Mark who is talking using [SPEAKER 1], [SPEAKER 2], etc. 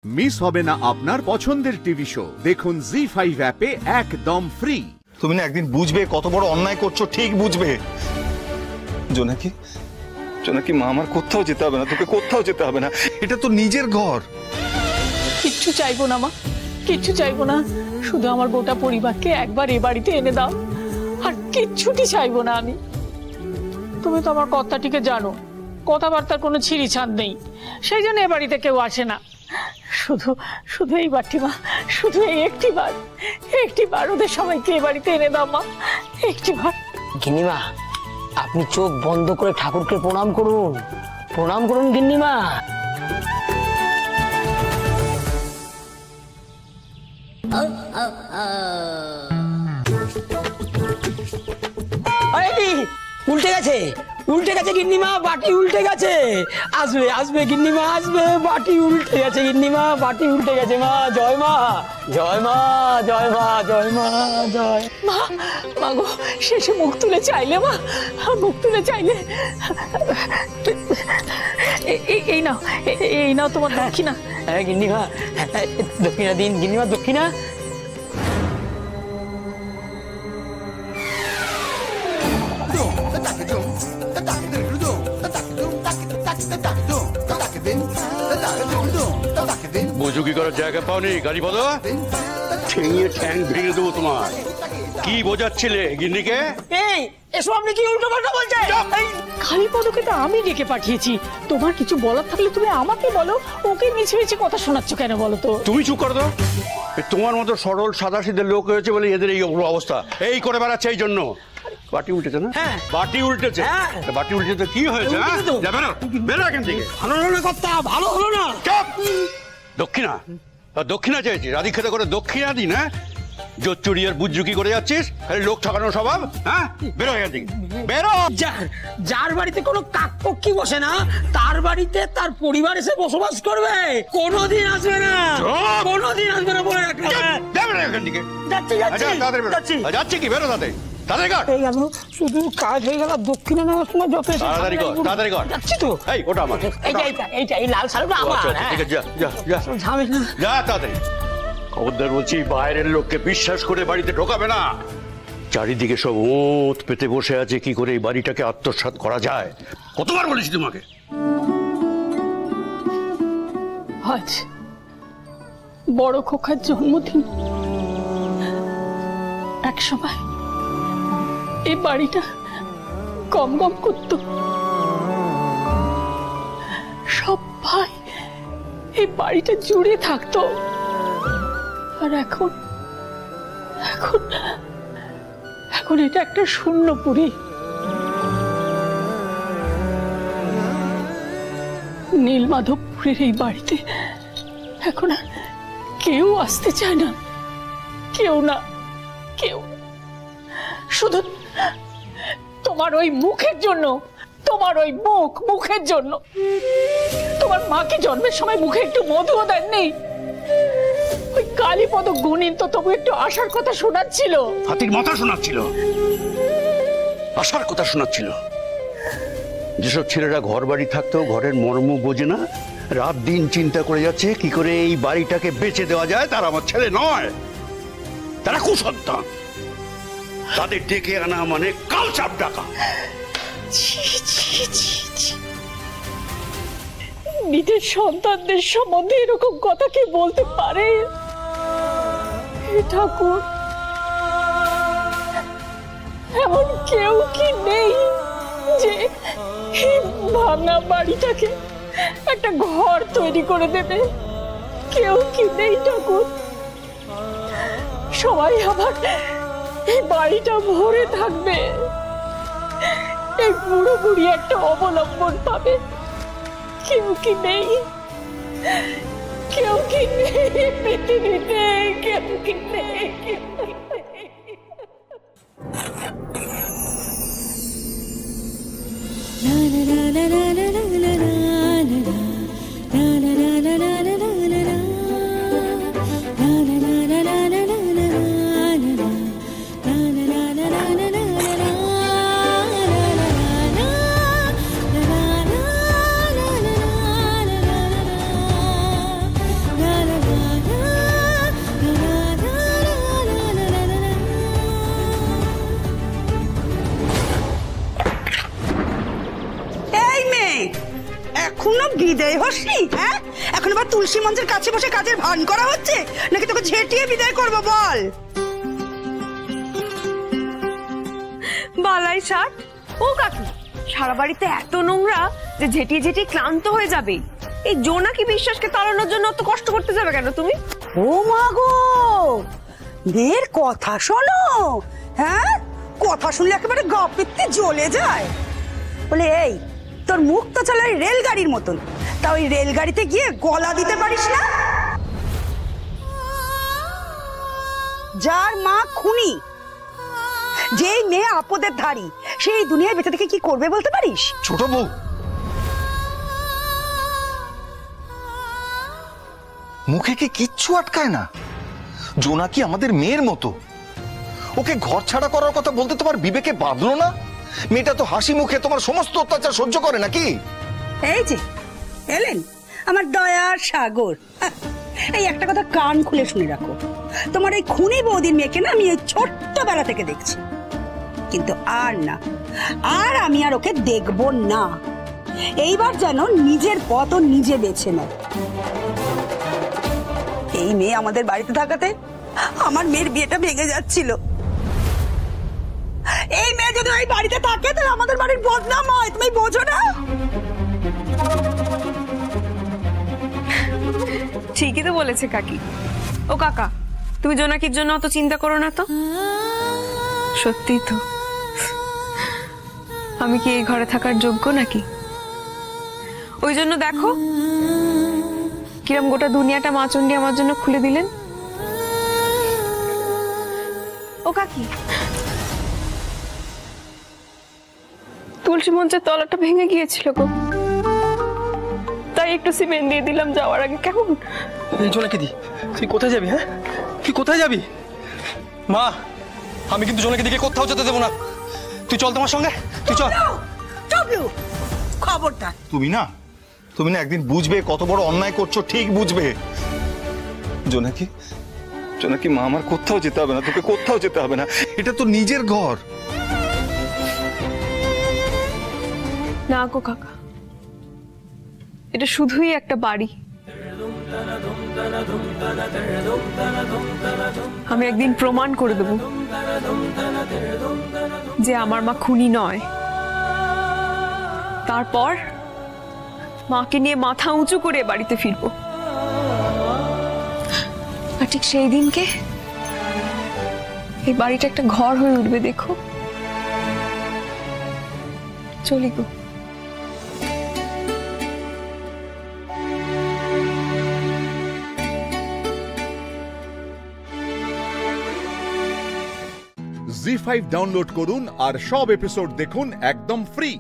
[SPEAKER 1] Miss হবে না আপনার পছন্দের টিভি শো। দেখুন জি5 অ্যাপে একদম ফ্রি।
[SPEAKER 2] তুমি না একদিন বুঝবে কত বড় অন্যায় করছো, ঠিক বুঝবে। জোনাকি, জোনাকি মা, আমার কোথাও যেতে হবে না, তোকে কোথাও যেতে হবে না, এটা তো নিজের ঘর।
[SPEAKER 3] কিচ্ছু চাইবো না মা, কিচ্ছু চাইবো না, শুধু আমার গোটা পরিবারকে একবার এ বাড়িতে এনে দাও, আর কিচ্ছুটি চাইবো না আমি। তুমি তো আমার কথাটিকে জানো, কথাবার্তার কোনো ছিঁড়ি ছাঁদ নেই, সেই জন্য এ বাড়িতে কেউ আসে না। শুধু শুধু এই বারটি মা, শুধু একটি বার ওদের সবাইকে এ বাড়িতে এনে দাও মা, একটি বার।
[SPEAKER 4] গিন্নিমা, আপনি চোখ বন্ধ করে ঠাকুরকে প্রণাম করুন, প্রণাম করুন গিন্নিমা। উল্টে গেছে, উল্টে গেছে গিন্নিমা, বাটি উল্টে গেছে। আসবে আসবে গিন্নিমা, আসবে, বাটি উল্টে গেছে গিন্নিমা, বাটি উল্টে গেছে। মা জয় মা, জয় মা, জয় মা, জয় মা, জয়
[SPEAKER 3] মা। মা গো, শেষে মুখ তুলে চাইলে মা, মুখ তুলে চাইলে। এই নাও, এই নাও তোমার দক্ষিণা।
[SPEAKER 4] হ্যাঁ গিন্নিমা, দক্ষিণা দিন গিন্নিমা, দক্ষিণা।
[SPEAKER 5] বুঝুকি করার জায়গা পাওনি কালীপদ, ঠেঙিয়ে ঠ্যাং ভেঙে দেবো তোমার। কি বোঝাচ্ছিলে গিন্নিকে?
[SPEAKER 4] এই এসব আপনি কি উল্টো পাল্টা বলছেন?
[SPEAKER 3] কালীপদকে তো আমি ডেকে পাঠিয়েছি, তোমার কিছু বলার থাকলে তুমি আমাকে বলো, ওকে মিছে মিছে কথা শোনাচ্ছ কেন বলো তো?
[SPEAKER 5] তুমি চুপ করো তো। তোমার মতো সরল সাদাসিধে লোক হয়েছে বলে এদের এই অবস্থা, এই করে বেড়াচ্ছে। এই জন্য বাটি উল্টেছে না?
[SPEAKER 4] হ্যাঁ
[SPEAKER 5] বাটি উল্টেছে। বাটি উল্টেছে কি হয়েছে? বেরো এখান থেকে।
[SPEAKER 4] ভালো হলো না কথা, ভালো হলো না।
[SPEAKER 5] দক্ষিণা, দক্ষিণা চাইছি, রাধি খেতে করে দক্ষিণা দিন। হ্যাঁ, জোচ্চুরি আর বুজ্জুকি করে যাচ্ছিস, আরে লোক ঠকানোর স্বভাব। হ্যাঁ, বেরো এখান থেকে, বেরো।
[SPEAKER 4] যার বাড়িতে কোনো কাকপক্ষী বসে না, তার বাড়িতে তার পরিবার এসে বসবাস করবে, কোনোদিন আসবে না, কোনোদিন আসবে না বলে রাখলাম।
[SPEAKER 5] এখান থেকে
[SPEAKER 4] যাচ্ছি, যাচ্ছি।
[SPEAKER 5] যাচ্ছি কি? বেরো তাদের, তাদের কাট।
[SPEAKER 4] এই গেল, শুধু কাজ হয়ে গেল, দক্ষিণা নেওয়ার সময় যত
[SPEAKER 5] তাড়াতাড়ি কর, তাড়াতাড়ি কর।
[SPEAKER 4] যাচ্ছি তো।
[SPEAKER 5] এই ওটা আমার,
[SPEAKER 4] এইটা এই লাল শাড়িটা আমার।
[SPEAKER 5] ঠিক আছে, যা যা যা,
[SPEAKER 4] ঝামেলা।
[SPEAKER 5] যা তাড়াতাড়ি। খবরদার বলছি, বাইরের লোককে বিশ্বাস করে বাড়িতে ঢোকাবে না। চারিদিকে সব ওঁত পেতে বসে আছে, কি করে এই বাড়িটাকে আত্মসাৎ করা যায়। কতবার বলেছি তোমাকে?
[SPEAKER 3] আজ বড় খোকার জন্মদিন। এক সময় এই বাড়িটা গম গম করত, সব ভাই এই বাড়িটা জুড়ে থাকতো। আর এখন এখন এখন এটা একটা শূন্যপুরী। নীলমাধবপুরের এই বাড়িতে এখন আর কেউ আসতে চায় না, কেউ না, কেউ। শুধু তোমার ওই মুখের জন্য, তোমার ওই মুখের জন্য। তোমার মাকে জন্মের সময় মুখে একটু মধুও দেননি। ওই কালীপদ গুণিন তো তবু একটু আসার কথা শোনাচ্ছিল,
[SPEAKER 5] হাতির মাথা শোনাচ্ছিল, আসার কথা শোনাচ্ছিল। যেসব ছেলেরা ঘর বাড়ি থাকতেও ঘরের মর্ম বোঝে না, রাত দিন চিন্তা করে যাচ্ছে কি করে এই বাড়িটাকে বেচে দেওয়া যায়, তারা আমার ছেলে নয়, তারা কুসন্তান। তাদের ডেকে আনা মানে কালচাপ ডাকা।
[SPEAKER 3] নিজের সন্তানদের সম্বন্ধে এরকম কথা কি বলতে পারে? ঠাকুর, এমন কেউ কি নেই যে এই ভাঙা বাড়িটাকে একটা ঘর তৈরি করে দেবে? কেউ কি নেই ঠাকুর? সবাই আবার এই বাড়িটা ভরে থাকবে, এই বুড়ো বুড়ি একটা অবলম্বন পাবে। কেউ কি নেই? কেউ কি নেই পৃথিবীতে? কেউ কি নেই?
[SPEAKER 6] এই হসি, হ্যাঁ? এখন আবার তুলসী মঞ্চের কাছে বসে কাজের ভান করা হচ্ছে, নাকি তোকে ঝেঁটিয়ে বিদায় করবো বল?
[SPEAKER 7] বালাই ষাট। ও কাকু, সারা বাড়িতে এত নোংরা যে ঝেঁটিয়ে ঝেঁটিয়ে ক্লান্ত হয়ে যাবে। এই জোনাকি বিশ্বাসকে তাড়ানোর জন্য অত কষ্ট করতে যাবে কেন তুমি?
[SPEAKER 6] ও মা গো, মেয়ের কথা শোনো। হ্যাঁ, কথা শুনলে একেবারে গা পিত্তে জ্বলে যায়। বলে এই, তোর মুখ তো চলে ওই রেলগাড়ির মতন, তা ওই রেলগাড়িতে গিয়ে গলা দিতে পারিস না? যার মা খুনি, যেই মেয়ে আপদের ধারী, সেই দুনিয়ায় বেঁচে থেকে কি করবে বলতে পারিস?
[SPEAKER 2] ছোট বউ, মুখে কি কিচ্ছু আটকায় না? জোনাকি আমাদের মেয়ের মতো, ওকে ঘর ছাড়া করার কথা বলতে তোমার বিবেকে বাঁধলো না? মেয়েটা তো হাসি মুখে তোমার সমস্ত অত্যাচার সহ্য করে নাকি?
[SPEAKER 6] এই যে এলেন আমার দয়ার সাগর, এই একটা কথা কান খুলে শুনে রাখো, তোমার এই খুনি বৌদির মেয়েকে না আমি এই ছোট্টবেলা থেকে দেখছি, কিন্তু আর না, আর আমি আর ওকে দেখবো না। এইবার যেন নিজের পথ নিজে বেছে নেয়। এই মেয়ে আমাদের বাড়িতে থাকাতে আমার মেয়ের বিয়েটা ভেঙে যাচ্ছিল। এই মেয়ে যদি ওই বাড়িতে থাকে তাহলে আমাদের বাড়ির বদনাম হয়, তুমি বোঝো না?
[SPEAKER 7] ঠিকই তো বলেছে কাকি। ও কাকা, তুমি জোনাকির জন্য অত চিন্তা করো না তো। সত্যি তো, আমি কি এই ঘরে থাকার যোগ্য নাকি? ওই জন্য দেখো কিরম গোটা দুনিয়াটা মা চণ্ডী আমার জন্য খুলে দিলেন। ও কাকি, তুলসী মঞ্চের তলাটা ভেঙে গিয়েছিল গো, তাই একটু সিমেন্ট দিয়ে দিলাম যাওয়ার আগে। কেমন
[SPEAKER 4] জোনাকি দি, তুই কোথায় যাবি? হ্যাঁ, তুই কোথায় যাবি? মা, আমি কিন্তু জোনাকি দিকে কোথাও যেতে দেবো না। তুই চল তোমার সঙ্গে, তুই চল।
[SPEAKER 6] খবরটা
[SPEAKER 2] তুমি না একদিন বুঝবে কত বড় অন্যায় করছো, ঠিক বুঝবে। জোনাকি, জোনাকি মা, আমার কোথাও যেতে হবে না, তোকে কোথাও যেতে হবে না, এটা তো নিজের ঘর।
[SPEAKER 7] না গো কাকা, এটা শুধুই একটা বাড়ি। আমি একদিন প্রমাণ করে দেব যে আমার মা খুনি নয়। তারপর মাকে নিয়ে মাথা উঁচু করে বাড়িতে ফিরবো। আর ঠিক সেই দিনকে এই বাড়িটা একটা ঘর হয়ে উঠবে, দেখো। চলি গো।
[SPEAKER 1] জি5 ডাউনলোড করুন আর সব এপিসোড দেখুন একদম ফ্রি।